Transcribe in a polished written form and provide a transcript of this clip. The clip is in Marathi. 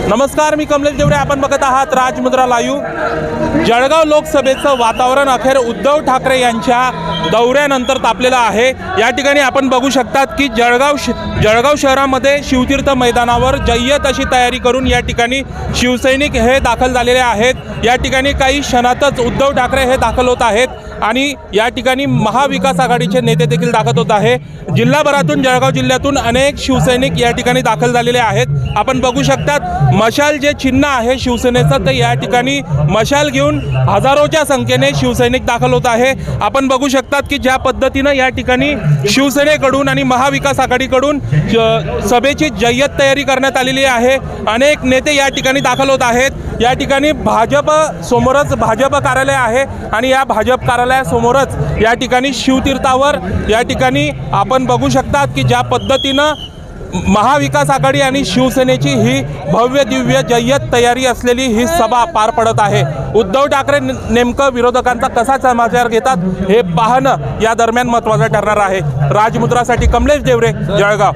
नमस्कार, मी कमलेश देवरे. आपण बघत आहात राजमुद्रा लाईव्ह. जळगाव लोकसभेचं वातावरण अखेर उद्धव ठाकरे यांच्या दौऱ्यानंतर तापलेलं आहे. या ठिकाणी आपण बघू शकतात की जळगाव शहरामध्ये शिवतीर्थ मैदानावर जय्यत अशी तयारी करून या ठिकाणी शिवसैनिक हे दाखल झालेले आहेत. या ठिकाणी काही क्षणातच उद्धव ठाकरे हे दाखल होत आहेत आणि या ठिकाणी महाविकास आघाडीचे नेते देखील दाखल होत आहे. जिल्हाभरातून, जळगाव जिल्ह्यातून अनेक शिवसैनिक या ठिकाणी दाखल झालेले आहेत. आपण बघू शकतात मशाल जे चिन्ह आहे शिवसेनेचं, तर या ठिकाणी मशाल घेऊन हजारोच्या संख्येने शिवसैनिक दाखल होत आहे. आपण बघू शकतात की ज्या पद्धतीनं या ठिकाणी शिवसेनेकडून आणि महाविकास आघाडीकडून सभेची जय्यत तयारी करण्यात आलेली आहे. अनेक नेते या ठिकाणी दाखल होत आहेत. या ठिकाणी भाजप समोरच भाजप कार्यालय आहे आणि या भाजप कार्यालयासमोरच या ठिकाणी शिवतीर्थावर या ठिकाणी आपण बघू शकतात की ज्या पद्धतीनं महाविकास आघाडी आणि शिवसेनेची ही भव्य दिव्य जय्यत तयारी असलेली ही सभा पार पडत आहे. उद्धव ठाकरे नेमकं विरोधकांचा कसा समाचार घेतात हे पाहणं या दरम्यान महत्त्वाचं ठरणार आहे. राजमुद्रासाठी कमलेश देवरे, जळगाव.